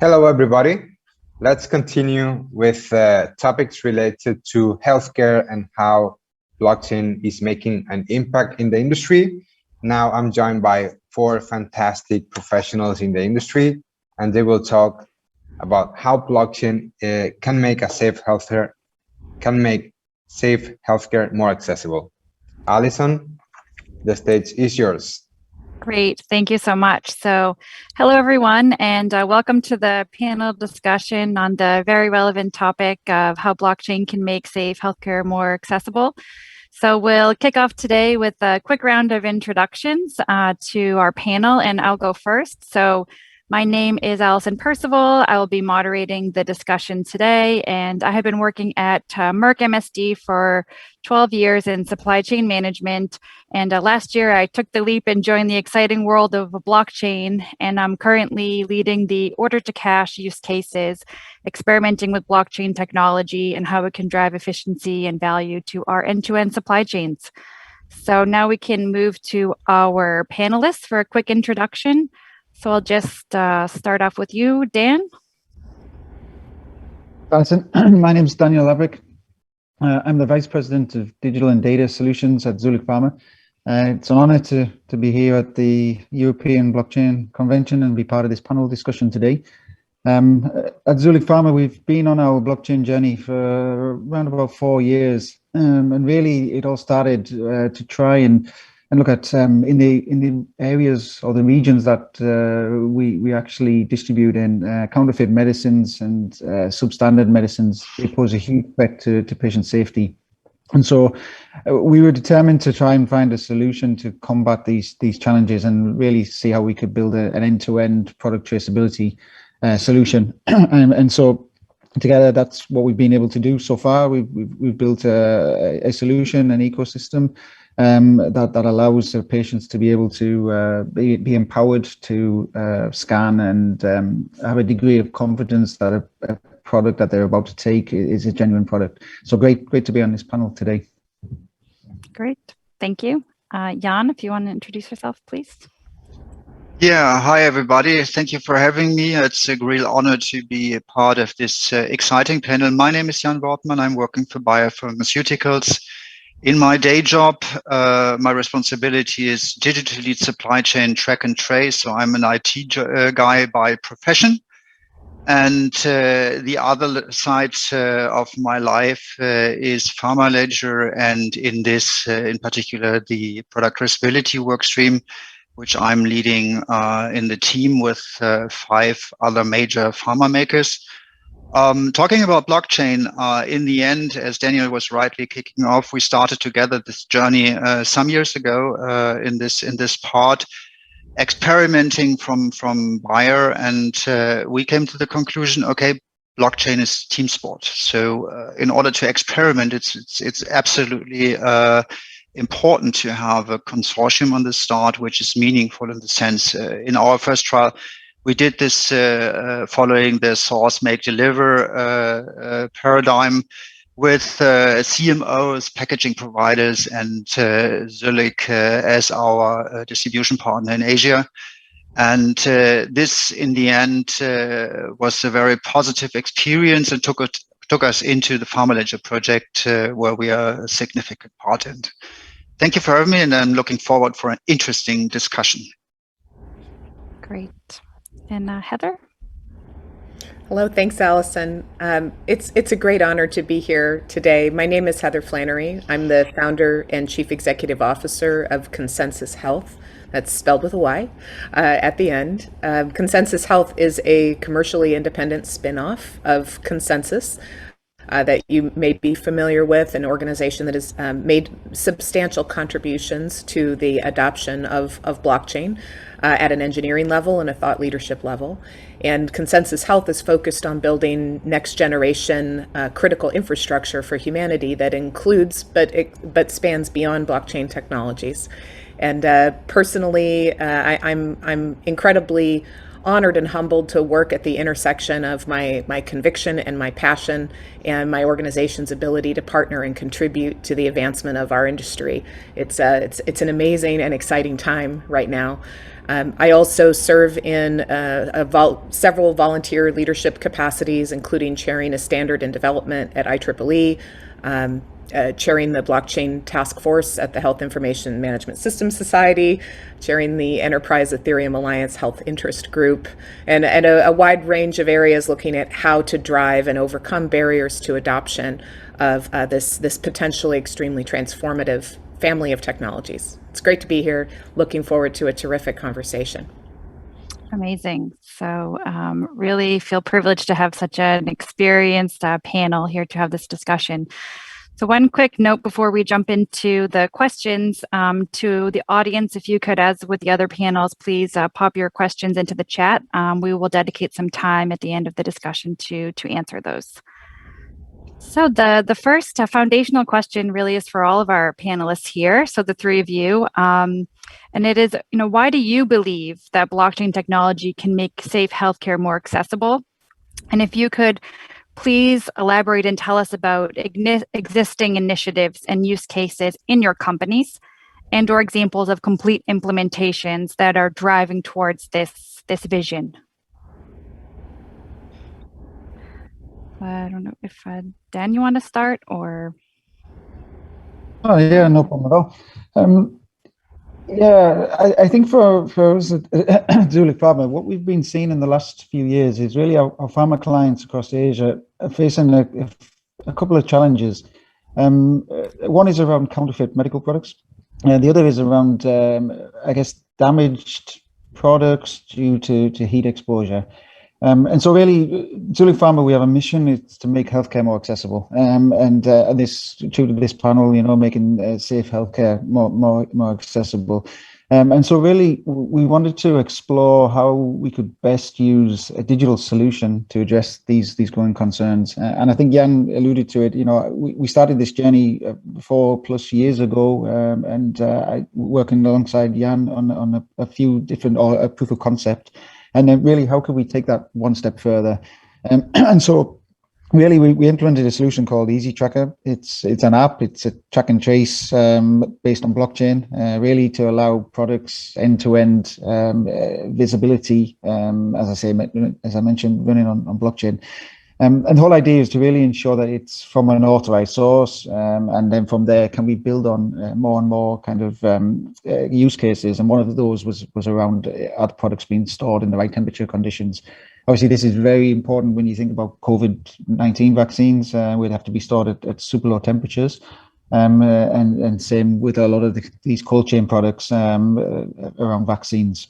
Hello, everybody. Let's continue with topics related to healthcare and how blockchain is making an impact in the industry. Now I'm joined by four fantastic professionals in the industry, and they will talk about how blockchain can make safe healthcare more accessible. Allison, the stage is yours. Great, thank you so much. So, hello everyone, and welcome to the panel discussion on the very relevant topic of how blockchain can make safe healthcare more accessible. So we'll kick off today with a quick round of introductions to our panel, and I'll go first. So my name is Allison Percival. I will be moderating the discussion today, and I have been working at Merck MSD for 12 years in supply chain management. And last year, I took the leap and joined the exciting world of blockchain, and I'm currently leading the order-to-cash use cases, experimenting with blockchain technology and how it can drive efficiency and value to our end-to-end supply chains. So now we can move to our panelists for a quick introduction. So I'll just start off with you, Dan. Allison, my name is Daniel Laverick. I'm the Vice President of Digital and Data Solutions at Zuellig Pharma. It's an honor to be here at the European Blockchain Convention and be part of this panel discussion today. At Zuellig Pharma, we've been on our blockchain journey for around about 4 years. And really, it all started to try and look at in the areas or the regions that we actually distribute in counterfeit medicines and substandard medicines. They pose a huge threat to patient safety. And so we were determined to try and find a solution to combat these challenges and really see how we could build an end-to-end product traceability solution. And so together, that's what we've been able to do so far. We've built a solution, an ecosystem that allows patients to be able to be empowered to scan and have a degree of confidence that a product that they're about to take is a genuine product. So great to be on this panel today. Great, thank you. Jan, if you want to introduce yourself, please. Yeah, hi everybody. Thank you for having me. It's a real honor to be a part of this exciting panel. My name is Jan Wortmann. I'm working for biopharmaceuticals. In my day job, my responsibility is digital lead supply chain track and trace. So I'm an IT guy by profession. And the other side of my life is PharmaLedger, and in this, in particular, the product traceability workstream, which I'm leading in the team with 5 other major pharma makers. Talking about blockchain, in the end, as Daniel was rightly kicking off, we started together this journey some years ago in this part, experimenting from Bayer, and we came to the conclusion, okay, blockchain is team sport. So in order to experiment, it's absolutely important to have a consortium on the start, which is meaningful in the sense, in our first trial, we did this following the source, make, deliver paradigm with CMOs, packaging providers, and Zuellig as our distribution partner in Asia. And this, in the end, was a very positive experience and took us into the PharmaLedger project, where we are a significant part in. Thank you for having me, and I'm looking forward for an interesting discussion. Great. And Heather? Hello, thanks, Allison. It's a great honor to be here today. My name is Heather Flannery. I'm the founder and chief executive officer of ConsenSys Health. That's spelled with a Y at the end. ConsenSys Health is a commercially independent spin-off of ConsenSys that you may be familiar with, an organization that has made substantial contributions to the adoption of blockchain at an engineering level and a thought leadership level. And ConsenSys Health is focused on building next generation critical infrastructure for humanity that includes, but spans beyond blockchain technologies. And personally, I'm incredibly honored and humbled to work at the intersection of my conviction and my passion and my organization's ability to partner and contribute to the advancement of our industry. It's an amazing and exciting time right now. I also serve in several volunteer leadership capacities, including chairing a standard in development at IEEE, chairing the blockchain task force at the Health Information Management Systems Society, chairing the Enterprise Ethereum Alliance Health Interest Group, and a wide range of areas looking at how to drive and overcome barriers to adoption of this potentially extremely transformative family of technologies. It's great to be here. Looking forward to a terrific conversation. Amazing. So really feel privileged to have such an experienced panel here to have this discussion. So one quick note before we jump into the questions to the audience, if you could, as with the other panels, please pop your questions into the chat. We will dedicate some time at the end of the discussion to answer those. So the first foundational question really is for all of our panelists here, so the three of you, and it is, why do you believe that blockchain technology can make safe healthcare more accessible? And if you could please elaborate and tell us about existing initiatives and use cases in your companies and or examples of complete implementations that are driving towards this vision. I don't know if Dan, you want to start or? Oh yeah, no problem at all. Yeah, I think for us at Zuellig Pharma, what we've been seeing in the last few years is really our pharma clients across Asia are facing a couple of challenges. One is around counterfeit medical products. The other is around, I guess, damaged products due to heat exposure. And so really, Zuellig Pharma, we have a mission, it's to make healthcare more accessible. And this, true to this panel, making safe healthcare more accessible. And so really, we wanted to explore how we could best use a digital solution to address these growing concerns. And I think Jan alluded to it. We started this journey 4+ years ago, and working alongside Jan on a few different, or a proof of concept. And then really, how could we take that one step further? And so really, we implemented a solution called Easy Tracker. It's an app, it's a track and trace based on blockchain, really to allow products end-to-end visibility, as I mentioned, running on blockchain. And the whole idea is to really ensure that it's from an authorized source, and then from there, can we build on more and more kind of use cases? And one of those was around are the products being stored in the right temperature conditions? Obviously, this is very important when you think about COVID-19 vaccines. We'd have to be stored at super low temperatures, and same with a lot of these cold chain products around vaccines.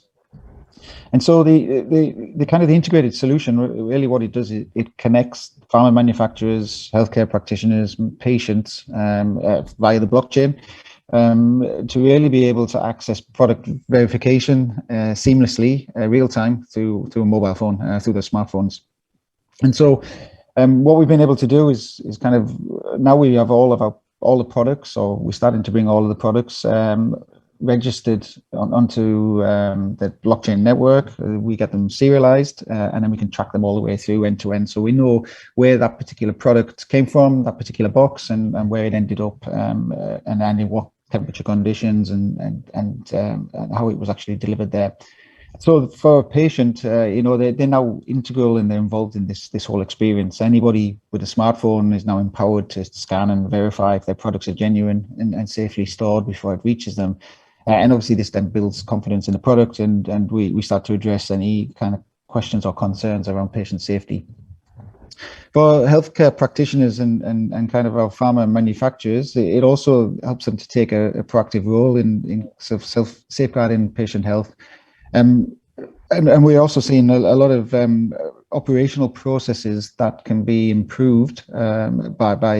And so the kind of the integrated solution, really what it does is it connects pharma manufacturers, healthcare practitioners, patients via the blockchain to really be able to access product verification seamlessly, real time through a mobile phone, through their smartphones. And so what we've been able to do is kind of, now we have all the products, or we're starting to bring all of the products registered onto the blockchain network. We get them serialized, and then we can track them all the way through end to end. So we know where that particular product came from, that particular box, and where it ended up, and in what temperature conditions, and how it was actually delivered there. So for a patient, they're now integral and they're involved in this whole experience. Anybody with a smartphone is now empowered to scan and verify if their products are genuine and safely stored before it reaches them. And obviously this then builds confidence in the product, and we start to address any kind of questions or concerns around patient safety. For healthcare practitioners and kind of our pharma manufacturers, it also helps them to take a proactive role in safeguarding patient health. And we're also seeing a lot of operational processes that can be improved by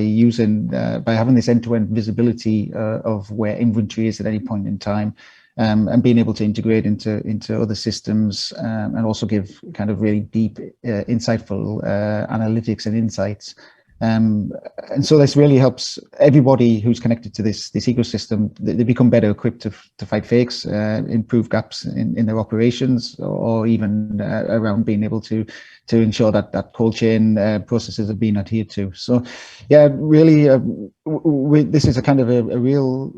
having this end-to-end visibility of where inventory is at any point in time, and being able to integrate into other systems, and also give kind of really deep, insightful analytics and insights And so this really helps everybody who's connected to this ecosystem. They become better equipped to fight fakes, improve gaps in their operations, or even around being able to ensure that cold chain processes are being adhered to. So, yeah, really, this is a kind of a real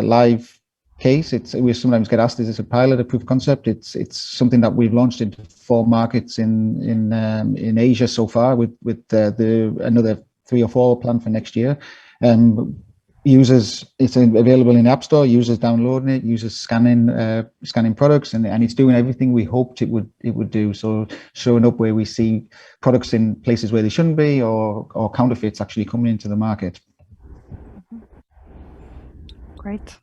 live case. We sometimes get asked, is this a pilot, a proof of concept? It's something that we've launched into 4 markets in Asia so far, with another 3 or 4 planned for next year. Users, it's available in the App Store. Users downloading it, users scanning products, and it's doing everything we hoped it would do. So showing up where we see products in places where they shouldn't be, or counterfeits actually coming into the market. Great.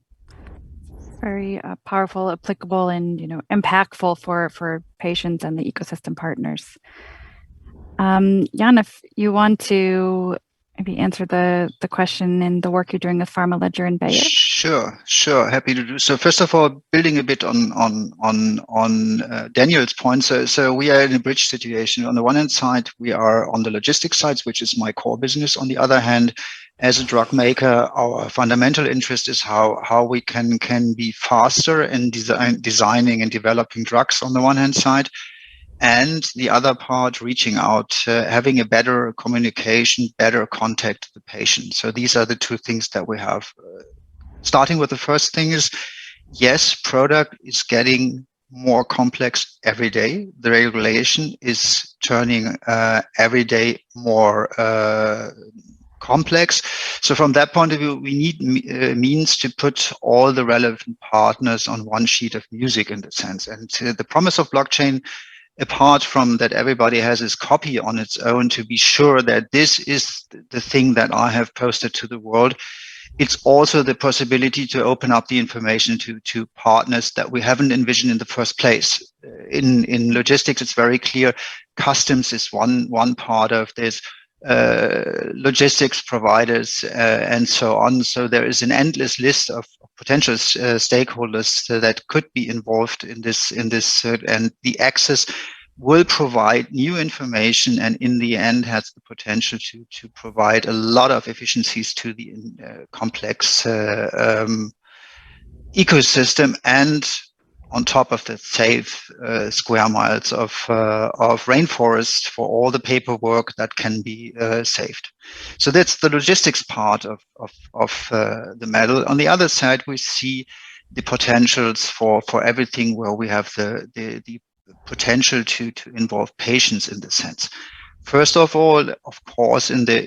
Very powerful, applicable, and impactful for patients and the ecosystem partners. Jan, if you want to maybe answer the question in the work you're doing with PharmaLedger and Bayer. Sure, happy to do so. First of all, building a bit on Daniel's point. So we are in a bridge situation. On the one hand side, we are on the logistics side, which is my core business. On the other hand, as a drug maker, our fundamental interest is how we can be faster in designing and developing drugs on the one hand side, and the other part, reaching out, having a better communication, better contact to the patient. So these are the 2 things that we have. Starting with the first thing is, yes, product is getting more complex every day. The regulation is turning every day more complex. So from that point of view, we need means to put all the relevant partners on one sheet of music, in the sense. And the promise of blockchain, apart from that everybody has his copy on its own to be sure that this is the thing that I have posted to the world, it's also the possibility to open up the information to partners that we haven't envisioned in the first place. In logistics, it's very clear. Customs is one part of this. Logistics providers and so on. So there is an endless list of potential stakeholders that could be involved in this, and the access will provide new information, and in the end has the potential to provide a lot of efficiencies to the complex ecosystem, and on top of that, save square miles of rainforest for all the paperwork that can be saved. So that's the logistics part of the medal. On the other side, we see the potentials for everything where we have the potential to involve patients in the sense. First of all, of course, in the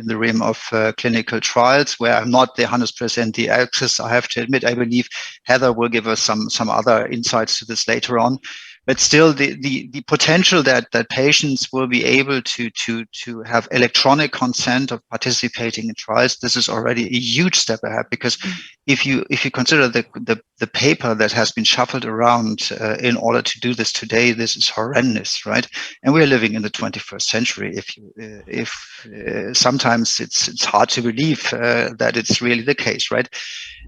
realm of clinical trials, where I'm not the 100% the access, I have to admit. I believe Heather will give us some other insights to this later on. But still, the potential that patients will be able to have electronic consent of participating in trials, this is already a huge step ahead. Because if you consider the paper that has been shuffled around in order to do this today, this is horrendous, right? And we're living in the 21st century. If sometimes it's hard to believe that it's really the case, right?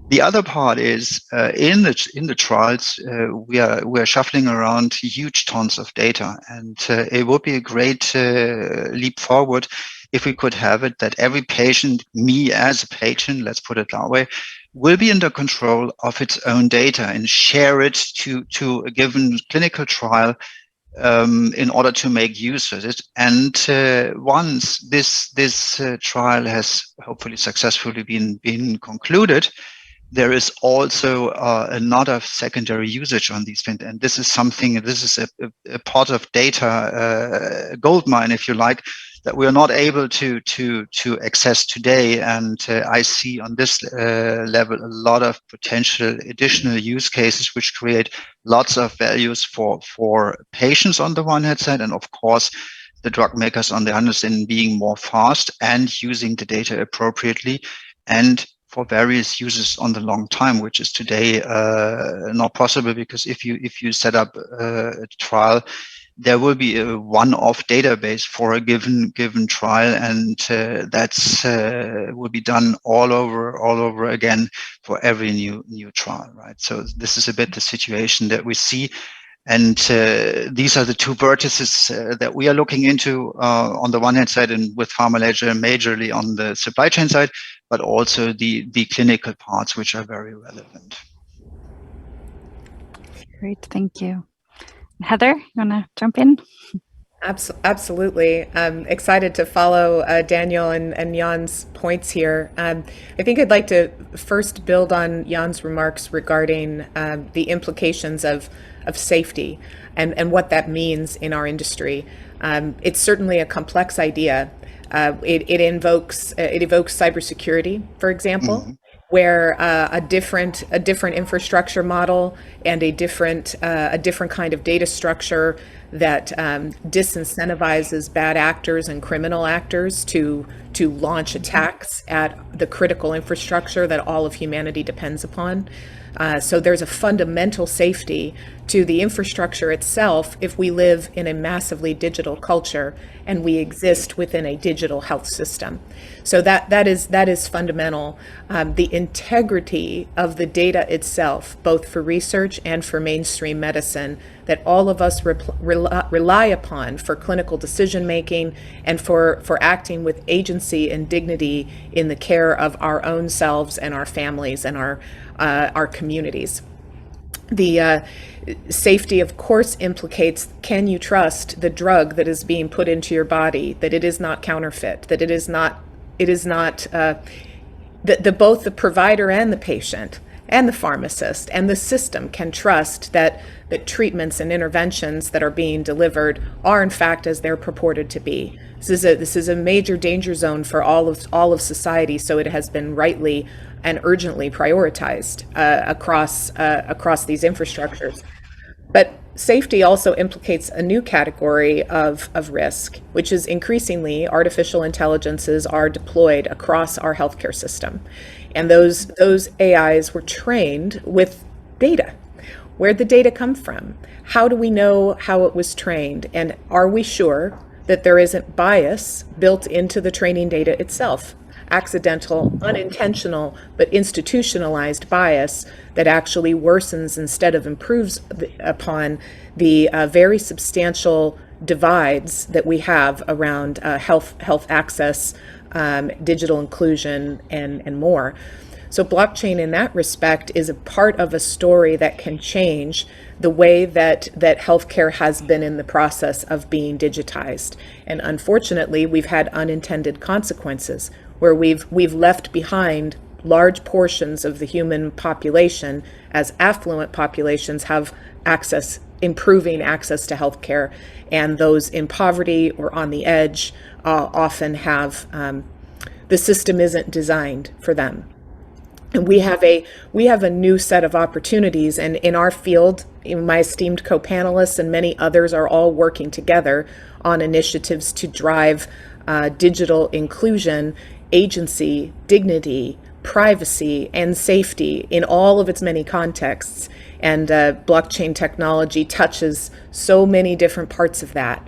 The other part is in the trials we are shuffling around huge tons of data, and it would be a great leap forward if we could have it that every patient, me as a patient, let's put it that way, will be under control of its own data and share it to a given clinical trial in order to make use of it. And once this trial has hopefully successfully been concluded, there is also a lot of secondary usage on these things. And this is something, this is a pot of data, gold mine, if you like, that we are not able to access today. And I see on this level a lot of potential additional use cases which create lots of values for patients on the one hand side, and of course the drug makers on the other side, in being more fast and using the data appropriately, and for various users on the long time, which is today not possible, because if you set up a trial, there will be a one-off database for a given trial, and that's will be done all over again for every new trial, right? So this is a bit the situation that we see, And these are the two vertices that we are looking into on the one hand side, and with PharmaLedger majorly on the supply chain side, but also the clinical parts, which are very relevant. Great, thank you. Heather, you want to jump in? Absolutely. I'm excited to follow Daniel and Jan's points here. I think I'd like to first build on Jan's remarks regarding the implications of safety and what that means in our industry. It's certainly a complex idea. It evokes cybersecurity, for example, where a different infrastructure model and a different kind of data structure that disincentivizes bad actors and criminal actors to launch attacks at the critical infrastructure that all of humanity depends upon. So there's a fundamental safety to the infrastructure itself if we live in a massively digital culture and we exist within a digital health system. So that is fundamental. The integrity of the data itself, both for research and for mainstream medicine, that all of us rely upon for clinical decision making and for acting with agency and dignity in the care of our own selves and our families and our communities. The safety, of course, implicates, can you trust the drug that is being put into your body, that it is not counterfeit, that it is not that both the provider and the patient and the pharmacist and the system can trust that treatments and interventions that are being delivered are in fact as they're purported to be. This is a major danger zone for all of society, so it has been rightly and urgently prioritized across these infrastructures. But safety also implicates a new category of risk, which is increasingly artificial intelligences are deployed across our healthcare system. And those AIs were trained with data. Where'd the data come from? How do we know how it was trained? And are we sure that there isn't bias built into the training data itself? Accidental, unintentional, but institutionalized bias that actually worsens instead of improves upon the very substantial divides that we have around health access, digital inclusion, and more. So blockchain in that respect is a part of a story that can change the way that healthcare has been in the process of being digitized. And unfortunately, we've had unintended consequences where we've left behind large portions of the human population as affluent populations have improving access to healthcare, and those in poverty or on the edge often have the system isn't designed for them. And we have a new set of opportunities, and in our field, my esteemed co-panelists and many others are all working together on initiatives to drive digital inclusion, agency, dignity, privacy, and safety in all of its many contexts. And blockchain technology touches so many different parts of that.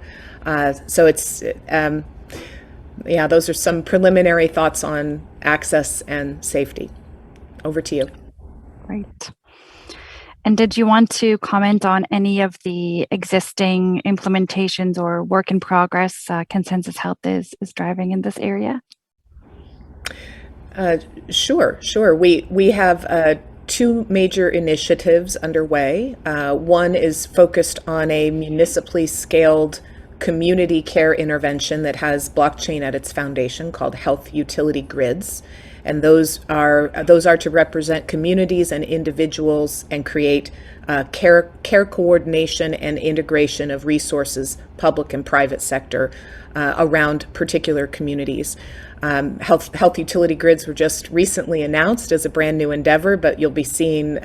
So it's, those are some preliminary thoughts on access and safety. Over to you. Great. And did you want to comment on any of the existing implementations or work in progress ConsenSys Health is driving in this area? Sure. We have two major initiatives underway. One is focused on a municipally scaled community care intervention that has blockchain at its foundation called Health Utility Grids. And those are to represent communities and individuals and create care coordination and integration of resources, public and private sector, around particular communities. Health utility grids were just recently announced as a brand new endeavor, but you'll be seeing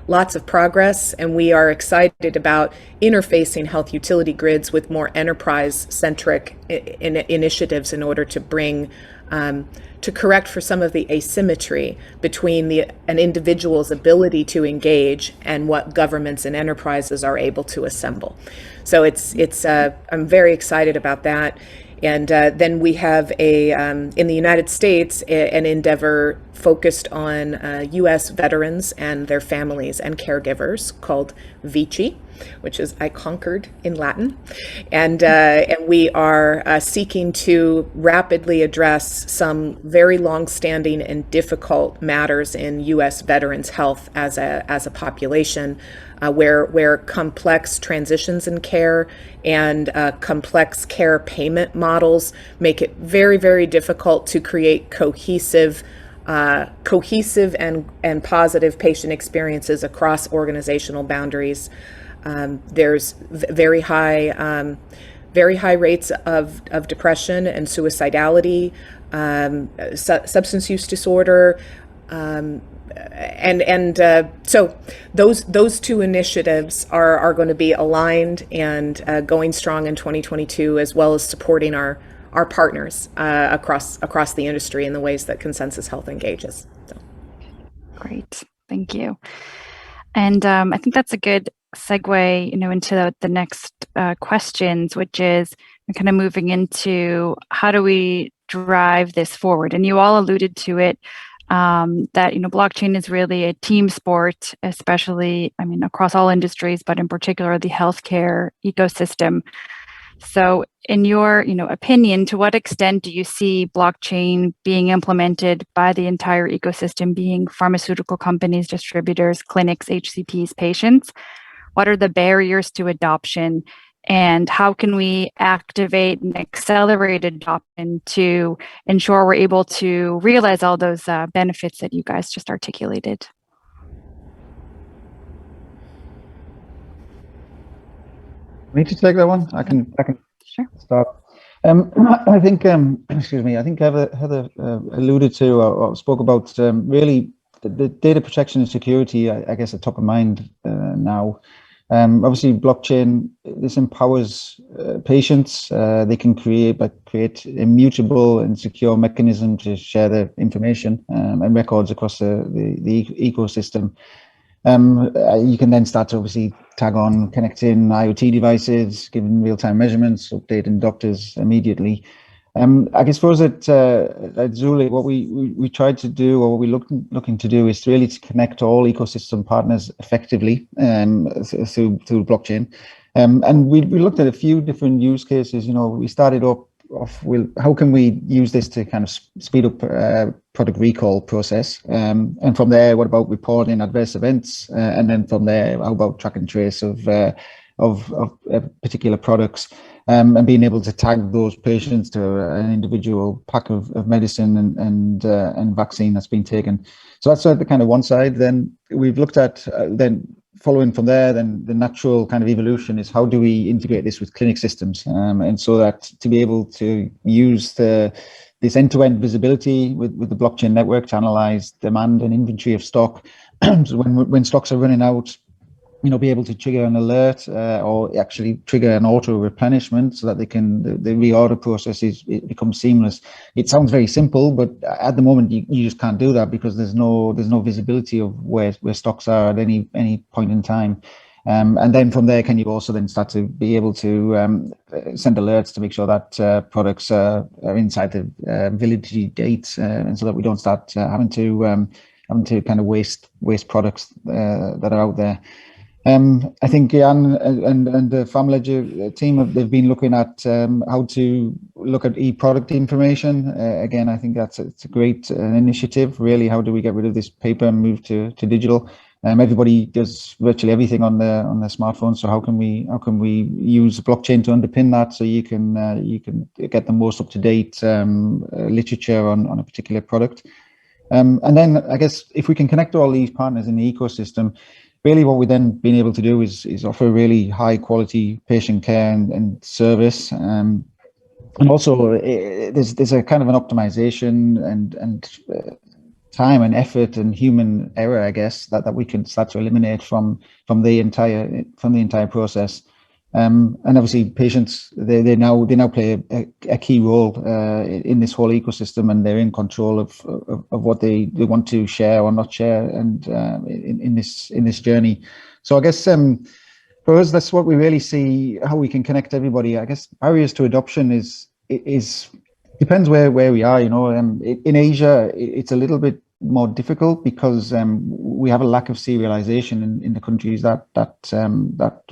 lots of progress, and we are excited about interfacing health utility grids with more enterprise-centric initiatives in order to bring to correct for some of the asymmetry between an individual's ability to engage and what governments and enterprises are able to assemble. So I'm very excited about that. And then we have in the United States, an endeavor focused on U.S. veterans and their families and caregivers called Vici, which is I conquered in Latin. And we are seeking to rapidly address some very long-standing and difficult matters in U.S. veterans' health as a population, where complex transitions in care and complex care payment models make it very, very difficult to create cohesive and positive patient experiences across organizational boundaries. There's very high rates of depression and suicidality, substance use disorder, so those two initiatives are going to be aligned and going strong in 2022, as well as supporting our partners across the industry in the ways that ConsenSys Health engages. So. Great, thank you. And I think that's a good segue, into the next questions, which is kind of moving into how do we drive this forward? And you all alluded to it, that blockchain is really a team sport, especially across all industries, but in particular the healthcare ecosystem. So in your opinion, to what extent do you see blockchain being implemented by the entire ecosystem, being pharmaceutical companies, distributors, clinics, HCPs, patients? What are the barriers to adoption, and how can we activate and accelerate adoption to ensure we're able to realize all those benefits that you guys just articulated? Me to take that one? I can Sure. start. I think, excuse me, I think Heather alluded to or spoke about really the data protection and security, I guess, at top of mind now. Obviously, blockchain, this empowers patients. They can create immutable and secure mechanism to share their information and records across the ecosystem. You can then start to obviously tag on connecting IoT devices, giving real-time measurements, updating doctors immediately. I guess for us at Zuellig, what we tried to do, or what we're looking to do, is really to connect all ecosystem partners effectively through blockchain. And we looked at a few different use cases. We started off with how can we use this to kind of speed up product recall process, and from there, what about reporting adverse events, and then from there, how about track and trace of particular products, and being able to tag those patients to an individual pack of medicine and vaccine that's been taken. So that's the kind of one side. Then we've looked at then following from there, then the natural kind of evolution is how do we integrate this with clinic systems, and so that to be able to use this end-to-end visibility with the blockchain network to analyze demand and inventory of stock. So when stocks are running out, be able to trigger an alert or actually trigger an auto replenishment so that the reorder process becomes seamless. It sounds very simple, but at the moment you just can't do that because there's no visibility of where stocks are at any point in time. And then from there, can you also then start to be able to send alerts to make sure that products are inside the validity dates, and so that we don't start having to kind of waste products that are out there. I think Jan and the PharmaLedger team they've been looking at how to look at e-product information. Again, I think it's a great initiative. Really, how do we get rid of this paper and move to digital? Everybody does virtually everything on their smartphone. So how can we use blockchain to underpin that so you can get the most up to date literature on a particular product? And then I guess if we can connect all these partners in the ecosystem, really what we then been able to do is offer really high quality patient care and service. And also there's a kind of an optimization and time and effort and human error, I guess, that we can start to eliminate from the entire process. And obviously patients, they now play a key role in this whole ecosystem, and they're in control of what they want to share or not share, and in this journey. So I guess for us, that's what we really see, how we can connect everybody. I guess barriers to adoption is depends where we are. In Asia, it's a little bit more difficult because we have a lack of serialization in the countries that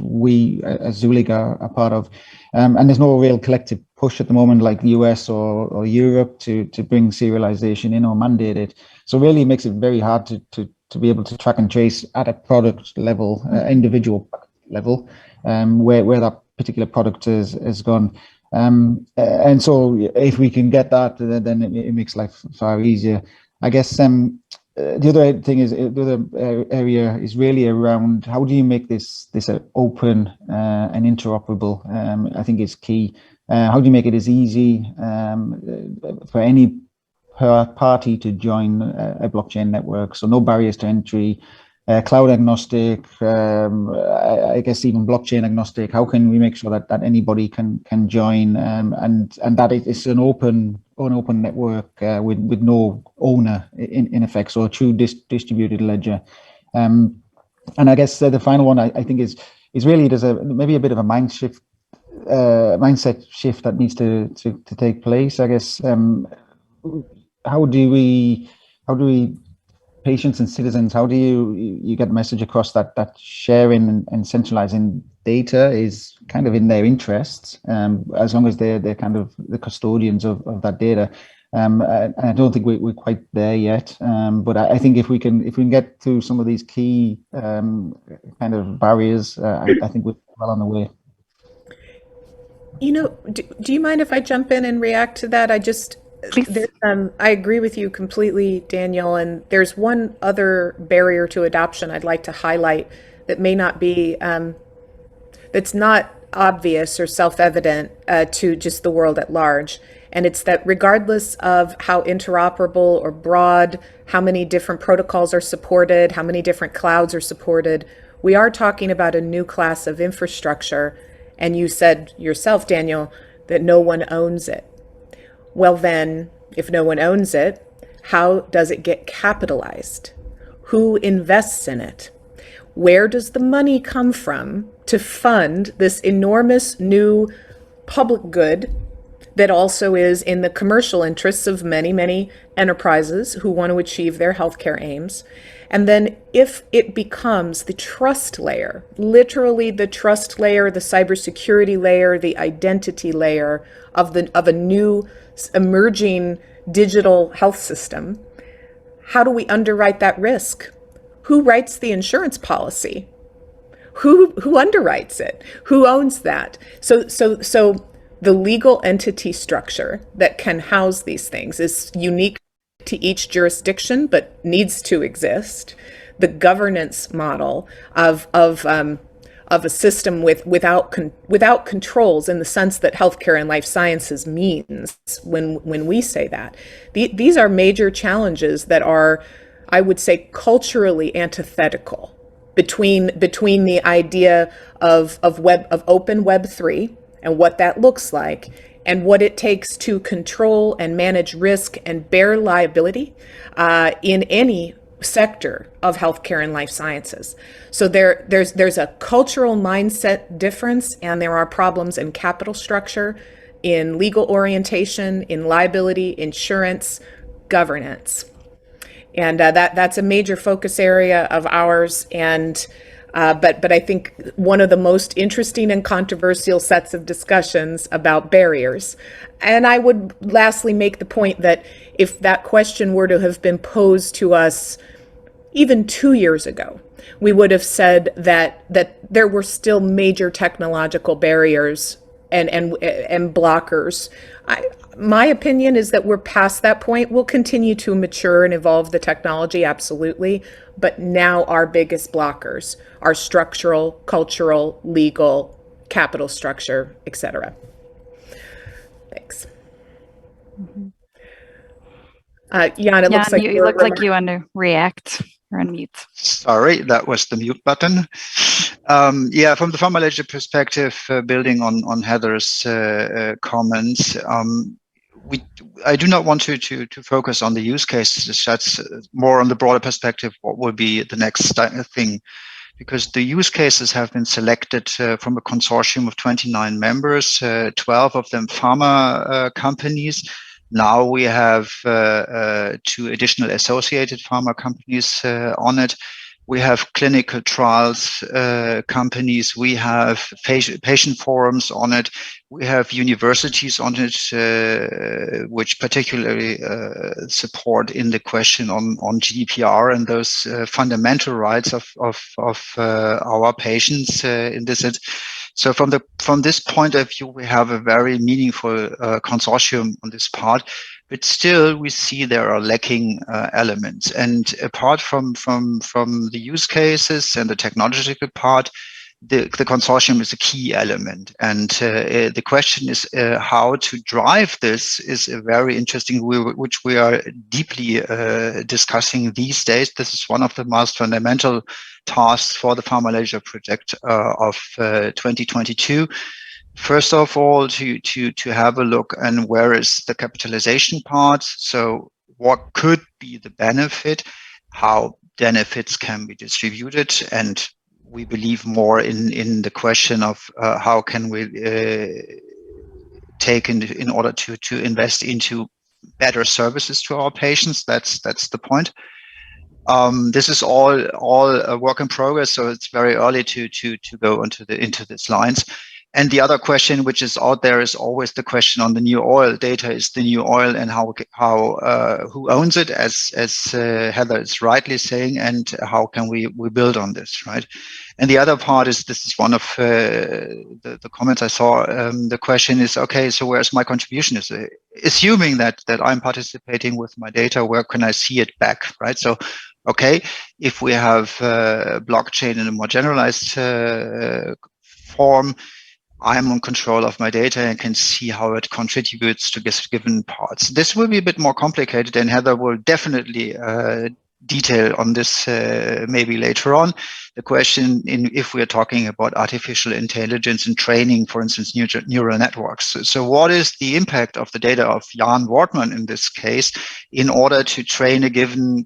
we as Zuellig are part of, and there's no real collective push at the moment like the US or Europe to bring serialization in or mandate it. So really it makes it very hard to be able to track and trace at a product level, individual product level, where that particular product has gone. And so if we can get that, then it makes life far easier. I guess the other thing is, the other area is really around how do you make this open and interoperable. I think is key. How do you make it as easy for any party to join a blockchain network? So no barriers to entry. Cloud agnostic, I guess even blockchain agnostic. How can we make sure that anybody can join and that it's an open network with no owner in effect, so a true distributed ledger. And I guess the final one I think is really there's maybe a bit of a mindset shift that needs to take place. I guess how do we patients and citizens, how do you get the message across that sharing and centralizing data is kind of in their interests, as long as they're kind of the custodians of that data. And I don't think we're quite there yet, but I think if we can get through some of these key kind of barriers, I think we're well on the way. You know, do you mind if I jump in and react to that? I agree with you completely, Daniel. And there's one other barrier to adoption I'd like to highlight that may not be, that's not obvious or self-evident to just the world at large. And it's that regardless of how interoperable or broad, how many different protocols are supported, how many different clouds are supported, we are talking about a new class of infrastructure. And you said yourself, Daniel, that no one owns it. Well, then, if no one owns it, how does it get capitalized? Who invests in it? Where does the money come from to fund this enormous new public good that also is in the commercial interests of many, many enterprises who want to achieve their healthcare aims? And then if it becomes the trust layer, literally the trust layer, the cybersecurity layer, the identity layer of a new emerging digital health system, how do we underwrite that risk? Who writes the insurance policy? Who underwrites it? Who owns that? So the legal entity structure that can house these things is unique to each jurisdiction, but needs to exist. The governance model of a system without controls, in the sense that healthcare and life sciences means when we say that. These are major challenges that are, I would say, culturally antithetical between the idea of open Web3 and what that looks like, and what it takes to control and manage risk and bear liability in any sector of healthcare and life sciences. So there's a cultural mindset difference, and there are problems in capital structure, in legal orientation, in liability, insurance, governance. And that's a major focus area of ours. And but I think one of the most interesting and controversial sets of discussions about barriers. And I would lastly make the point that if that question were to have been posed to us even 2 years ago, we would have said that there were still major technological barriers and blockers. My opinion is that we're past that point. We'll continue to mature and evolve the technology, absolutely. But now our biggest blockers are structural, cultural, legal, capital structure, etc. Thanks. Mm-hmm. Jan, it looks like you look like you want to react or unmute. Sorry, that was the mute button. Yeah, from the PharmaLedger perspective, building on Heather's comments, I do not want to focus on the use cases. That's more on the broader perspective, what will be the next thing, because the use cases have been selected from a consortium of 29 members, 12 of them pharma companies. Now we have 2 additional associated pharma companies on it. We have clinical trials companies. We have patient forums on it. We have universities on it, which particularly support in the question on GDPR and those fundamental rights of our patients in this. So from this point of view, we have a very meaningful consortium on this part. But still, we see there are lacking elements. And apart from the use cases and the technological part, the consortium is a key element. And the question is how to drive this is a very interesting, which we are deeply discussing these days. This is one of the most fundamental tasks for the PharmaLedger project of 2022. First of all, to have a look and where is the capitalization part. So what could be the benefit, how benefits can be distributed, and we believe more in the question of how can we take in order to invest into better services to our patients. That's the point. This is all a work in progress, so it's very early to go into these lines. And the other question which is out there is always the question on the new oil. Data is the new oil, and how who owns it, as Heather is rightly saying, and how can we build on this, right? And the other part is, this is one of the comments I saw. The question is, okay, so where's my contribution? Is assuming that I'm participating with my data, where can I see it back, right? So, okay, if we have blockchain in a more generalized form, I'm on control of my data and can see how it contributes to given parts. This will be a bit more complicated, and Heather will definitely detail on this maybe later on. The question if we're talking about artificial intelligence and training, for instance, neural networks. So what is the impact of the data of Jan Wortmann in this case in order to train a given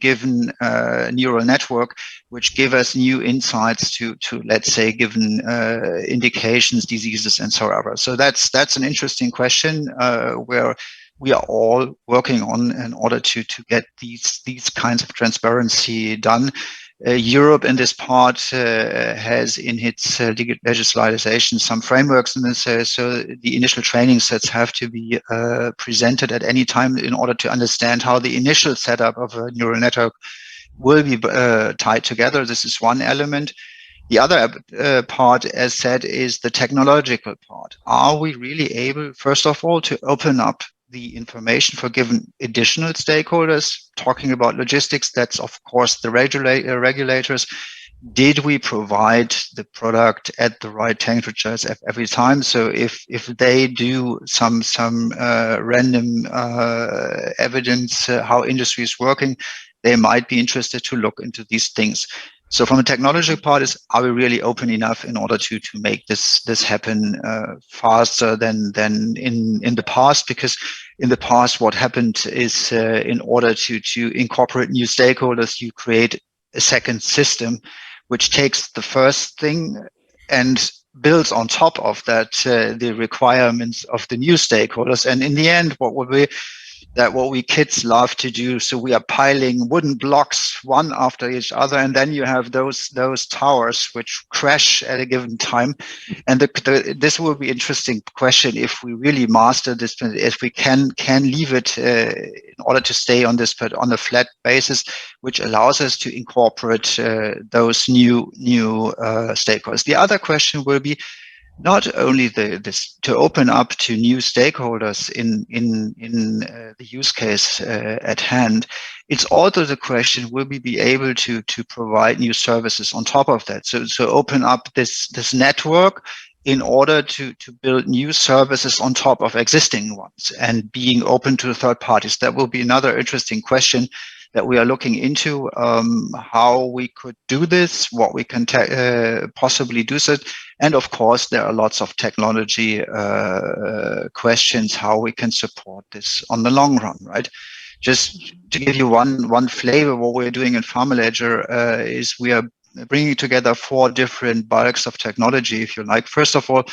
neural network, which give us new insights to let's say given indications, diseases, and so on. So that's an interesting question where we are all working on in order to get these kinds of transparency done. Europe in this part has in its legislation some frameworks in this, so the initial training sets have to be presented at any time in order to understand how the initial setup of a neural network will be tied together. This is one element. The other part, as said, is the technological part. Are we really able, first of all, to open up the information for given additional stakeholders? Talking about logistics, that's of course the regulators. Did we provide the product at the right temperatures at every time? So if they do some random evidence how industry is working, they might be interested to look into these things. So from a technology part is, are we really open enough in order to make this happen faster than in the past? Because in the past, what happened is in order to incorporate new stakeholders, you create a second system, which takes the first thing and builds on top of that the requirements of the new stakeholders. And in the end, what we kids love to do. So we are piling wooden blocks one after each other, and then you have those towers which crash at a given time. And this will be interesting question if we really master this, if we can leave it in order to stay on this, but on a flat basis, which allows us to incorporate those new stakeholders. The other question will be, not only this to open up to new stakeholders in the use case at hand, it's also the question, will we be able to provide new services on top of that? So open up this network in order to build new services on top of existing ones and being open to third parties. That will be another interesting question that we are looking into, how we could do this, what we can possibly do so. And of course, there are lots of technology questions, how we can support this on the long run, right? Just to give you one flavor, what we're doing in PharmaLedger is we are bringing together 4 different bulks of technology, if you like. First of all,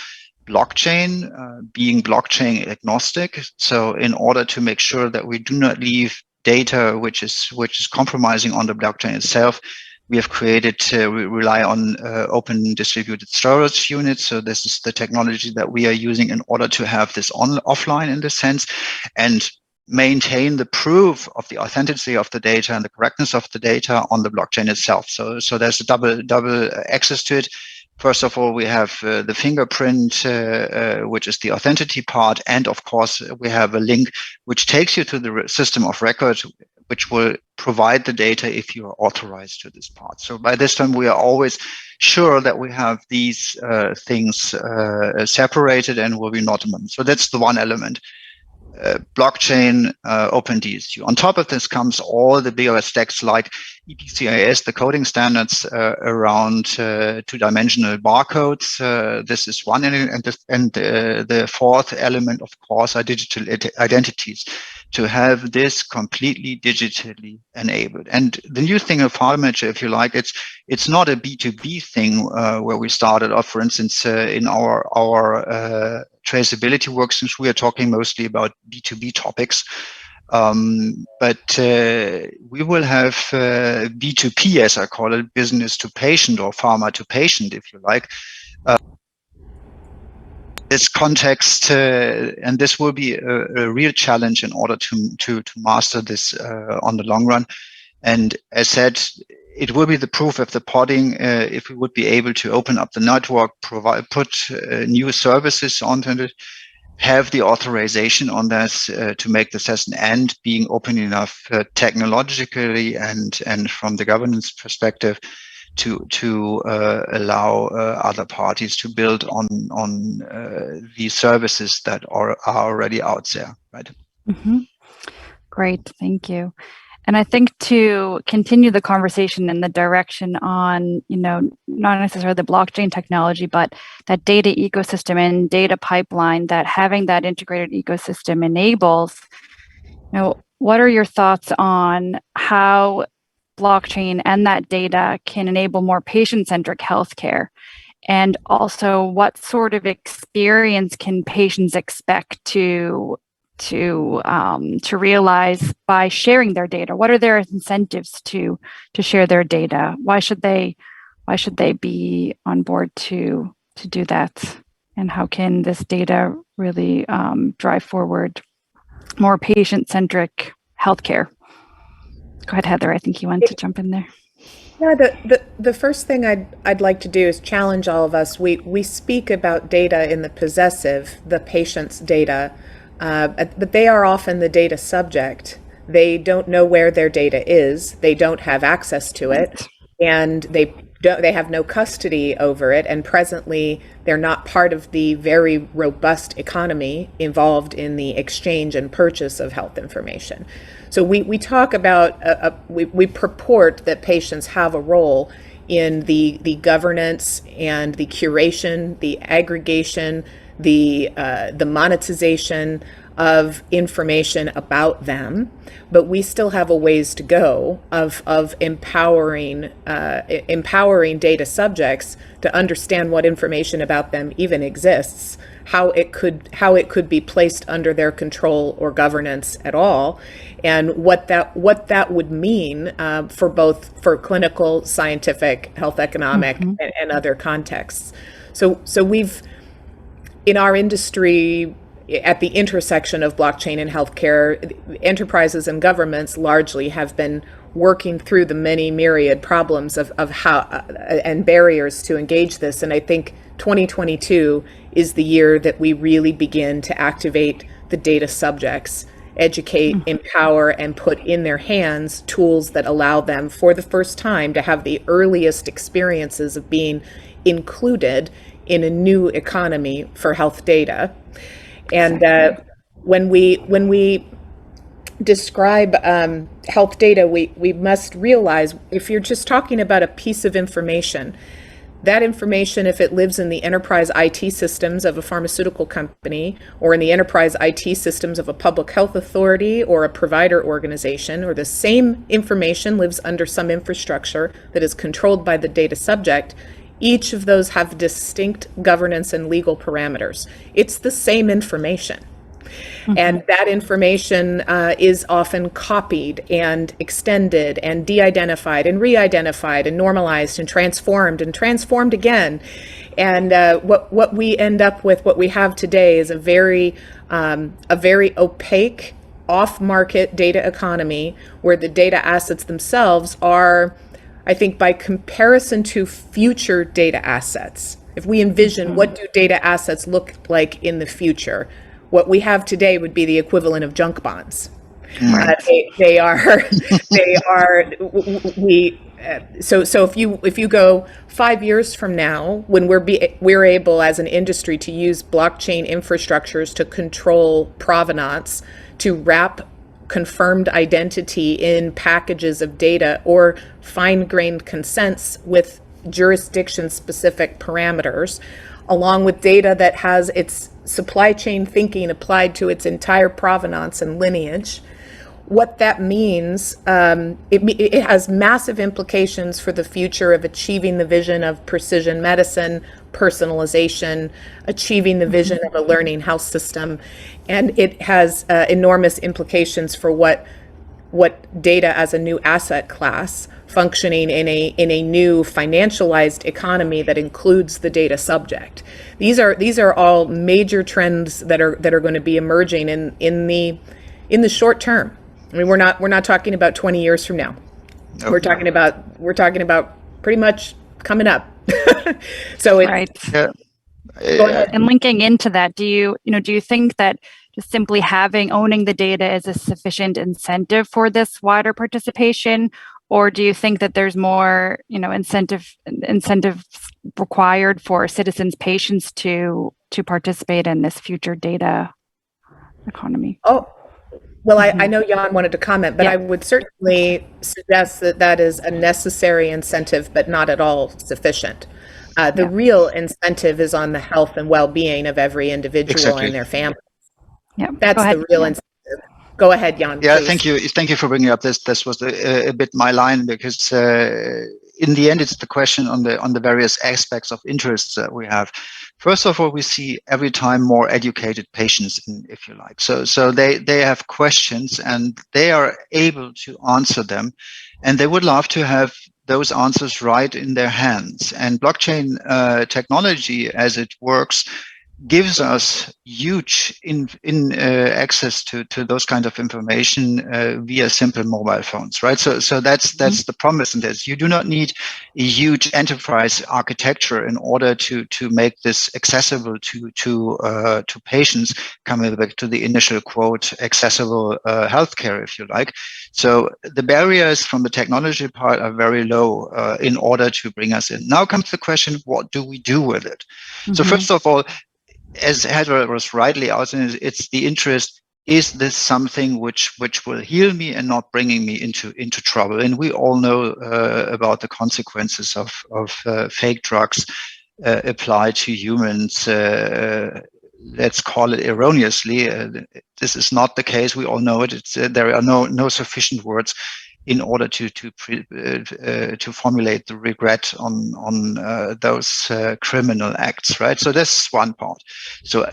blockchain, being blockchain agnostic. So in order to make sure that we do not leave data which is compromising on the blockchain itself, we have created we rely on open distributed storage units. So this is the technology that we are using in order to have this offline in this sense, and maintain the proof of the authenticity of the data and the correctness of the data on the blockchain itself. So there's a double access to it. First of all, we have the fingerprint, which is the authenticity part. And of course, we have a link which takes you to the system of record, which will provide the data if you are authorized to this part. So by this time, we are always sure that we have these things separated and will be not among. So that's the one element. Blockchain, OpenDSU. On top of this comes all the bigger stacks like EPCIS, the coding standards around two-dimensional barcodes. This is one, and the fourth element, of course, are digital identities, to have this completely digitally enabled. And the new thing of PharmaLedger, if you like, it's not a B2B thing where we started off. For instance, in our traceability work, since we are talking mostly about B2B topics, but we will have B2P, as I call it, business to patient or pharma to patient, if you like. This context, and this will be a real challenge in order to master this on the long run. And as said, it will be the proof of the pudding if we would be able to open up the network, put new services onto it, have the authorization on this to make the session, and being open enough technologically and from the governance perspective to allow other parties to build on the services that are already out there, right? Mm-hmm. Great, thank you. And I think to continue the conversation in the direction on, not necessarily the blockchain technology, but that data ecosystem and data pipeline that having that integrated ecosystem enables, what are your thoughts on how blockchain and that data can enable more patient-centric healthcare? And also, what sort of experience can patients expect to realize by sharing their data? What are their incentives to share their data? Why should they be on board to do that? And how can this data really drive forward more patient-centric healthcare? Go ahead, Heather. I think you want to jump in there. Yeah, the first thing I'd like to do is challenge all of us. We speak about data in the possessive, the patient's data, but they are often the data subject. They don't know where their data is. They don't have access to it, and they have no custody over it. And presently, they're not part of the very robust economy involved in the exchange and purchase of health information. So we talk about, we purport that patients have a role in the governance and the curation, the aggregation, the monetization of information about them, but we still have a ways to go of empowering data subjects to understand what information about them even exists, how it could be placed under their control or governance at all, and what that would mean for clinical, scientific, health economic, and other contexts. So we've, in our industry, at the intersection of blockchain and healthcare, enterprises and governments largely have been working through the many myriad problems of how and barriers to engage this. And I think 2022 is the year that we really begin to activate the data subjects, educate, empower, and put in their hands tools that allow them for the first time to have the earliest experiences of being included in a new economy for health data. And when we describe health data, we must realize, if you're just talking about a piece of information, that information, if it lives in the enterprise IT systems of a pharmaceutical company, or in the enterprise IT systems of a public health authority or a provider organization, or the same information lives under some infrastructure that is controlled by the data subject, Each of those have distinct governance and legal parameters. It's the same information. And that information is often copied and extended and de-identified and re-identified and normalized and transformed again. And what we end up with, what we have today, is a very opaque, off-market data economy where the data assets themselves are, I think, by comparison to future data assets. If we envision what do data assets look like in the future, what we have today would be the equivalent of junk bonds. They are. So if you go 5 years from now, when we're able as an industry to use blockchain infrastructures to control provenance, to wrap confirmed identity in packages of data, or fine-grained consents with jurisdiction-specific parameters, along with data that has its supply chain thinking applied to its entire provenance and lineage. What that means, it has massive implications for the future of achieving the vision of precision medicine, personalization, achieving the vision of a learning health system, and it has enormous implications for what data as a new asset class functioning in a new financialized economy that includes the data subject. These are all major trends that are going to be emerging in the short term. I mean, we're not talking about 20 years from now. Okay. We're talking about pretty much coming up. So it's right. Yeah. Go ahead. And linking into that, do you think that just simply owning the data is a sufficient incentive for this wider participation, or do you think that there's more, incentive required for citizens, patients to participate in this future data economy? Oh, well, I know Jan wanted to comment, but I would certainly suggest that is a necessary incentive, but not at all sufficient. The real incentive is on the health and well-being of every individual and their family. Yeah, that's the real incentive. Go ahead, Jan. Yeah, please. Thank you for bringing up this. This was a bit my line, because in the end, it's the question on the various aspects of interests that we have. First of all, we see every time more educated patients, if you like. So they have questions and they are able to answer them, and they would love to have those answers right in their hands. And blockchain technology, as it works, gives us huge access to those kind of information via simple mobile phones, right? So that's the promise in this. You do not need a huge enterprise architecture in order to make this accessible to patients. Coming back to the initial quote, accessible healthcare, if you like. So the barriers from the technology part are very low in order to bring us in. Now comes the question: what do we do with it? So first of all, as Heather was rightly outlined, it's the interest. Is this something which will heal me and not bringing me into trouble? And we all know about the consequences of fake drugs applied to humans. Let's call it erroneously. This is not the case. We all know it. There are no sufficient words in order to formulate the regret on those criminal acts, right? So that's one part. So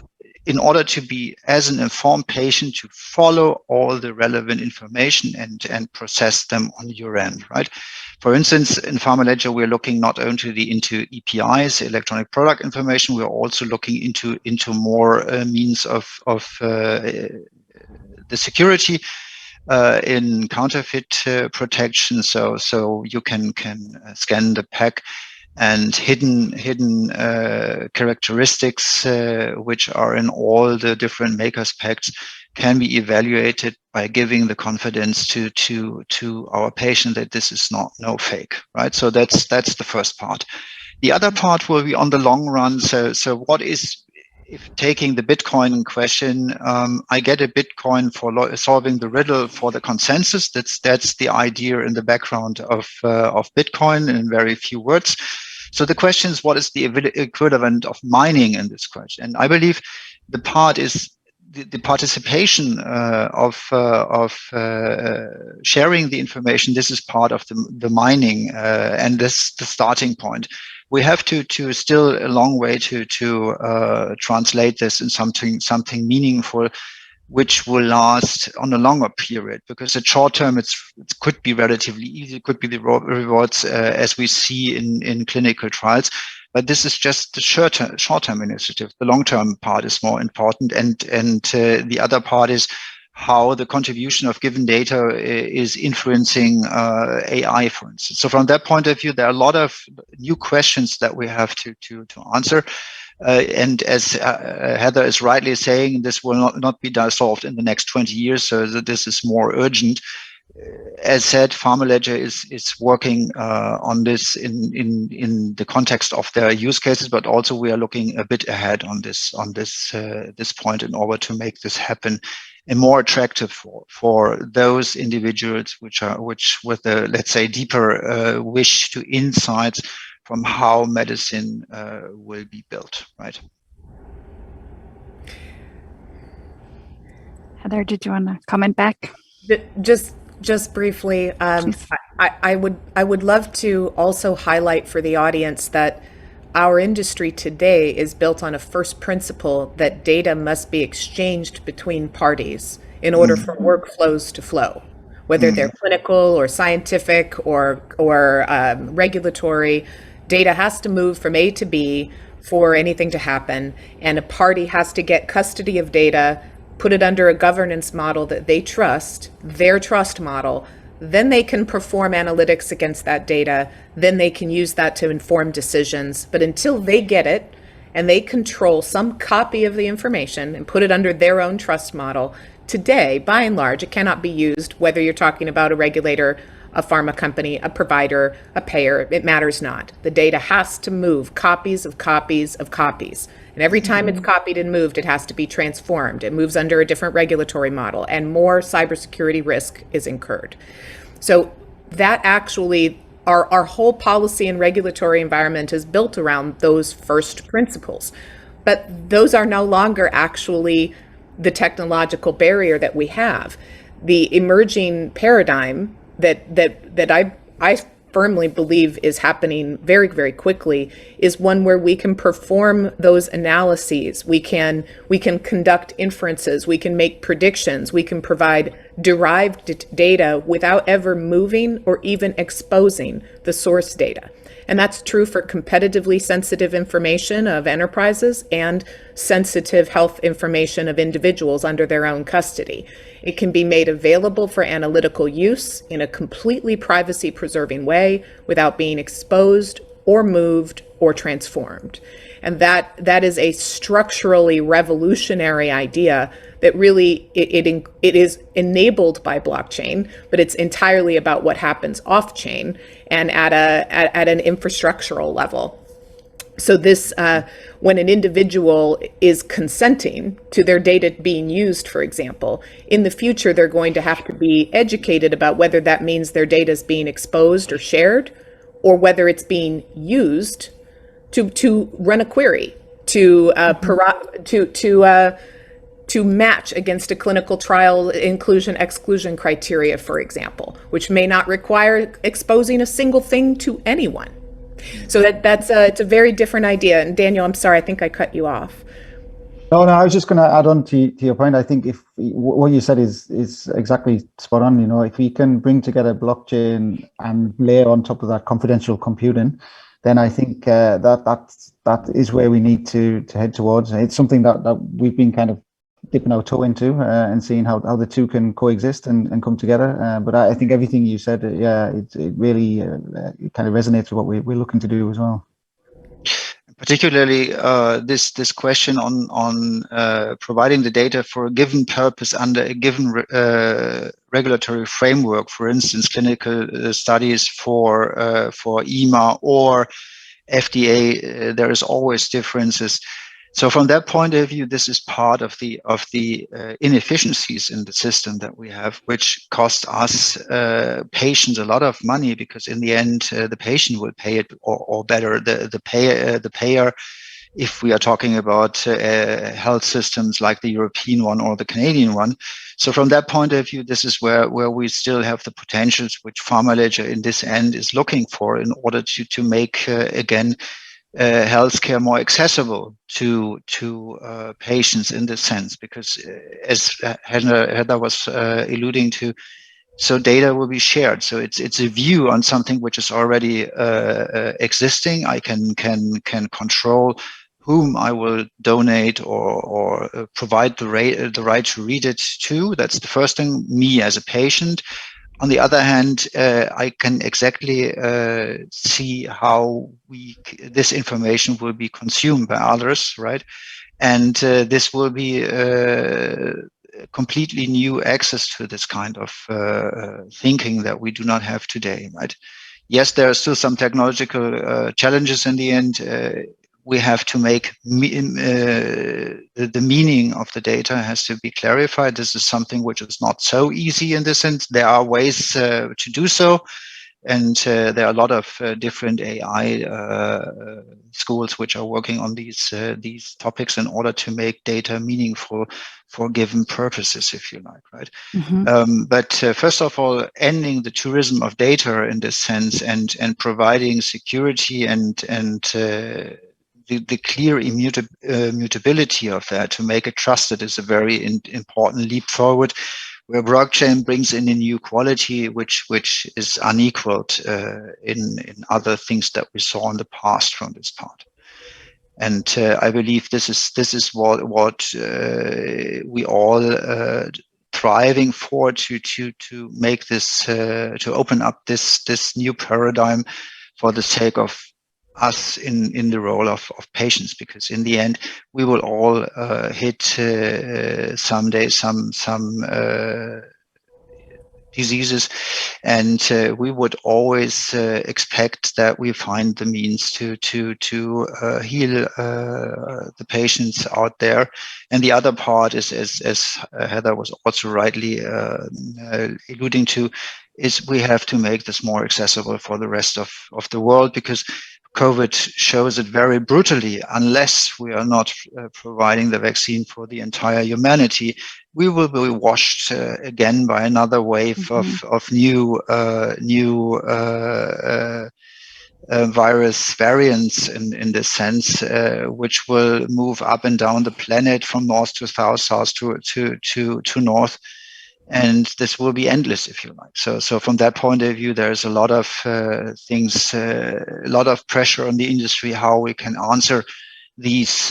in order to be, as an informed patient, to follow all the relevant information and process them on your end, right? For instance, in PharmaLedger, we're looking not only into EPIs, electronic product information, we're also looking into more means of the security in counterfeit protection, so you can scan the pack, and hidden characteristics which are in all the different makers packs can be evaluated by giving the confidence to our patient that this is no fake, right? So that's the first part. The other part will be on the long run. So what is, if taking the Bitcoin in question, I get a Bitcoin for solving the riddle for the ConsenSys. That's the idea in the background of Bitcoin in very few words. So the question is, what is the equivalent of mining in this question? And I believe the part is the participation of sharing the information. This is part of the mining, and this is the starting point. we have to still a long way to translate this in something meaningful, which will last on a longer period. Because at short term, it could be relatively easy. It could be the rewards as we see in clinical trials. But this is just the short-term initiative. The long-term part is more important, and the other part is how the contribution of given data is influencing AI, for instance. So from that point of view, there are a lot of new questions that we have to answer. And as Heather is rightly saying, this will not be solved in the next 20 years, so that this is more urgent. As said, PharmaLedger is working on this in the context of their use cases, but also we are looking a bit ahead on this point in order to make this happen and more attractive for those individuals which with a, let's say, deeper wish to insights from how medicine will be built, right? Heather, did you want to comment back? Just briefly, I would love to also highlight for the audience that our industry today is built on a first principle that data must be exchanged between parties in order for workflows to flow, whether they're clinical or scientific or regulatory. Data has to move from A to B for anything to happen, and a party has to get custody of data, put it under a governance model that they trust, their trust model. Then they can perform analytics against that data. Then they can use that to inform decisions. But until they get it and they control some copy of the information and put it under their own trust model, today, by and large, it cannot be used, whether you're talking about a regulator, a pharma company, a provider, a payer, it matters not. The data has to move copies of copies of copies. And every time it's copied and moved, it has to be transformed. It moves under a different regulatory model, and more cybersecurity risk is incurred. So that actually, our whole policy and regulatory environment is built around those first principles. But those are no longer actually the technological barrier that we have. The emerging paradigm that I firmly believe is happening very, very quickly is one where we can perform those analyses. We can conduct inferences. We can make predictions. We can provide derived data without ever moving or even exposing the source data. And that's true for competitively sensitive information of enterprises and sensitive health information of individuals under their own custody. It can be made available for analytical use in a completely privacy-preserving way without being exposed or moved or transformed. And that is a structurally revolutionary idea that really it is enabled by blockchain, but it's entirely about what happens off chain and at an infrastructural level. So this, when an individual is consenting to their data being used, for example, in the future, they're going to have to be educated about whether that means their data is being exposed or shared, or whether it's being used to run a query, to match against a clinical trial inclusion-exclusion criteria, for example, which may not require exposing a single thing to anyone. So it's a very different idea. And Daniel, I'm sorry, I think I cut you off. No, I was just going to add on to your point. I think if what you said is exactly spot on. You know, if we can bring together blockchain and layer on top of that confidential computing, then I think that is where we need to head towards. It's something that we've been kind of dipping our toe into and seeing how the two can coexist and come together. But I think everything you said, it really it kind of resonates with what we're looking to do as well. Particularly this question on providing the data for a given purpose under a given regulatory framework, for instance, clinical studies for EMA or FDA, there is always differences. So from that point of view, this is part of the inefficiencies in the system that we have, which cost us patients a lot of money, because in the end, the patient will pay it, or better, the payer if we are talking about health systems like the European one or the Canadian one. So from that point of view, this is where we still have the potentials which PharmaLedger in this end is looking for in order to make, again, healthcare more accessible to patients in this sense, because as Heather was alluding to, so data will be shared. So it's a view on something which is already existing. I can control whom I will donate or provide the right to read it to. That's the first thing, me as a patient. On the other hand, I can exactly see how this information will be consumed by others, right? And this will be completely new access to this kind of thinking that we do not have today, right? Yes, there are still some technological challenges in the end. We have to make the meaning of the data has to be clarified. This is something which is not so easy in this sense. There are ways to do so. And there are a lot of different AI schools which are working on these topics in order to make data meaningful for given purposes, if you like, right? But first of all, ending the tourism of data in this sense and providing security and the clear immutability of that to make it trusted is a very important leap forward, where blockchain brings in a new quality which is unequaled in other things that we saw in the past from this part. And I believe this is what we all thriving for, to make this to open up this new paradigm for the sake of us in the role of patients, because in the end we will all hit someday some diseases, and we would always expect that we find the means to heal the patients out there. And the other part is, as Heather was also rightly alluding to, is we have to make this more accessible for the rest of the world, because COVID shows it very brutally. Unless we are not providing the vaccine for the entire humanity, we will be washed again by another wave of new virus variants in this sense, which will move up and down the planet from north to south, south to north. And this will be endless, if you like. So from that point of view, there's a lot of things, a lot of pressure on the industry, how we can answer these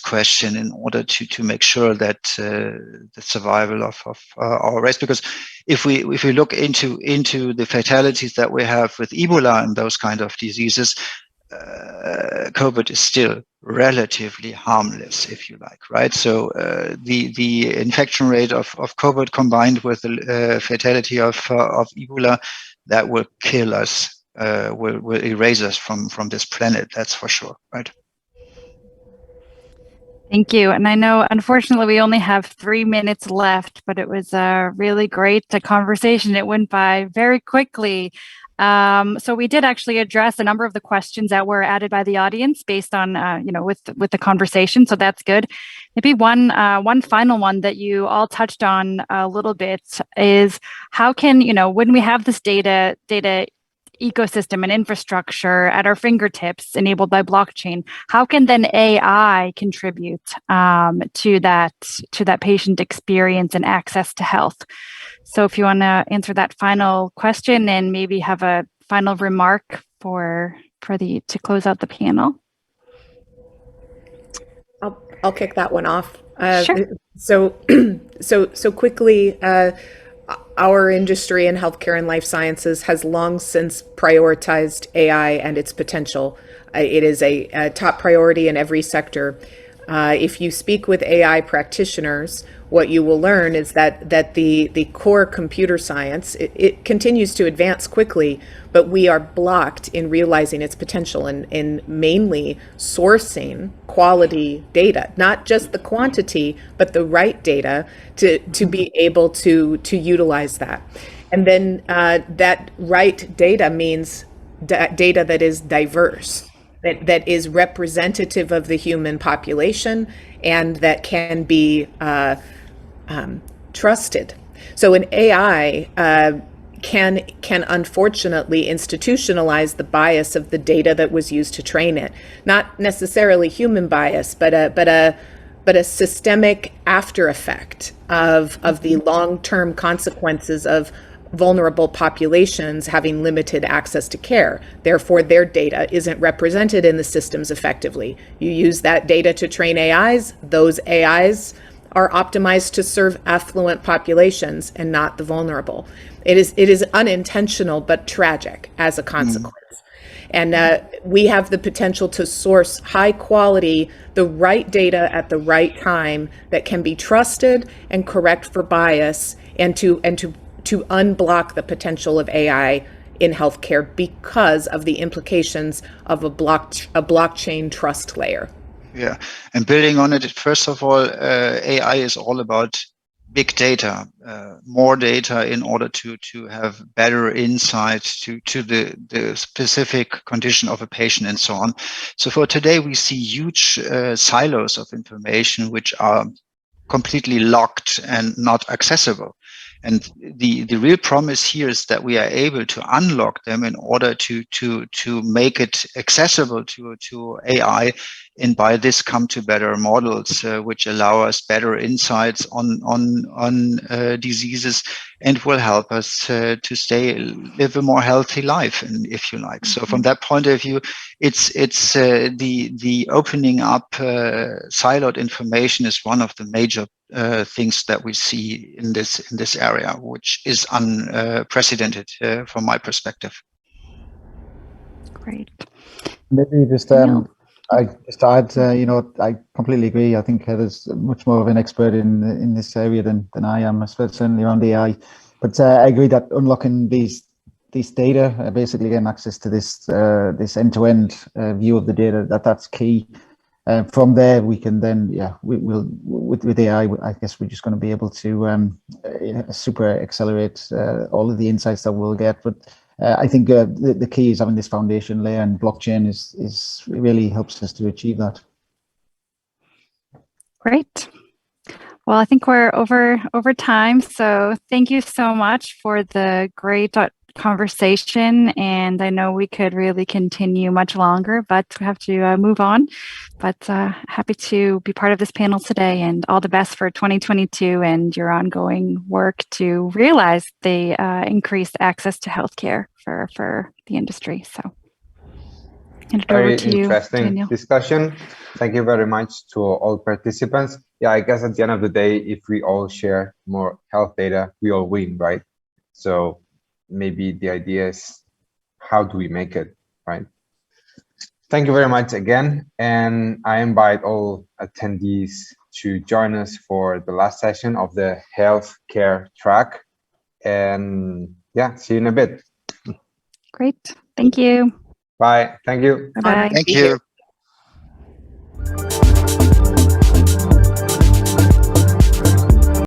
questions in order to make sure that the survival of our race. Because if we look into the fatalities that we have with Ebola and those kind of diseases, COVID is still relatively harmless, if you like, right? So the infection rate of COVID combined with the fatality of Ebola, that will kill us, will erase us from this planet, that's for sure, right? Thank you. And I know, unfortunately, we only have 3 minutes left, but it was a really great conversation. It went by very quickly. So we did actually address a number of the questions that were added by the audience based on, with the conversation. So that's good. Maybe one final one that you all touched on a little bit is how can, when we have this data ecosystem and infrastructure at our fingertips enabled by blockchain, how can then AI contribute to that patient experience and access to health? So if you want to answer that final question and maybe have a final remark to close out the panel. I'll kick that one off. Sure. So quickly, our industry in healthcare and life sciences has long since prioritized AI and its potential. It is a top priority in every sector. If you speak with AI practitioners, what you will learn is that the core computer science, it continues to advance quickly, but we are blocked in realizing its potential in mainly sourcing quality data, not just the quantity, but the right data to be able to utilize that. And then that right data means data that is diverse. that is representative of the human population and that can be trusted. So an AI can unfortunately institutionalize the bias of the data that was used to train it. Not necessarily human bias, but a systemic after effect of the long-term consequences of vulnerable populations having limited access to care. Therefore, their data isn't represented in the systems effectively. You use that data to train AIs. Those AIs are optimized to serve affluent populations and not the vulnerable. It is unintentional but tragic as a consequence. And we have the potential to source high quality, the right data at the right time that can be trusted and correct for bias, and to unblock the potential of AI in healthcare because of the implications of a blockchain trust layer. Yeah, and building on it, first of all, AI is all about big data, more data in order to have better insight to the specific condition of a patient and so on. So for today, we see huge silos of information which are completely locked and not accessible. And the real promise here is that we are able to unlock them in order to make it accessible to AI, and by this come to better models which allow us better insights on diseases and will help us to live a more healthy life, and if you like. So from that point of view, it's the opening up siloed information is one of the major things that we see in this area, which is unprecedented from my perspective. Great. Maybe just I just add, I completely agree. I think Heather's much more of an expert in this area than I am, certainly around AI. But I agree that unlocking these data, basically getting access to this end-to-end view of the data, that's key. From there, we can then, we'll with AI, I guess we're just going to be able to super accelerate all of the insights that we'll get. But I think the key is having this foundation layer, and blockchain is really helps us to achieve that. Great. Well, I think we're over time. So thank you so much for the great conversation. And I know we could really continue much longer, but we have to move on. But happy to be part of this panel today, and all the best for 2022 and your ongoing work to realize the increased access to healthcare for the industry. So hand it over to you, interesting Daniel. discussion. Thank you very much to all participants. Yeah, I guess at the end of the day, if we all share more health data, we all win, right? So maybe the idea is, how do we make it, right? Thank you very much again. And I invite all attendees to join us for the last session of the healthcare track. And yeah, see you in a bit. Great. Thank you. Bye. Thank you. Bye-bye. Thank you.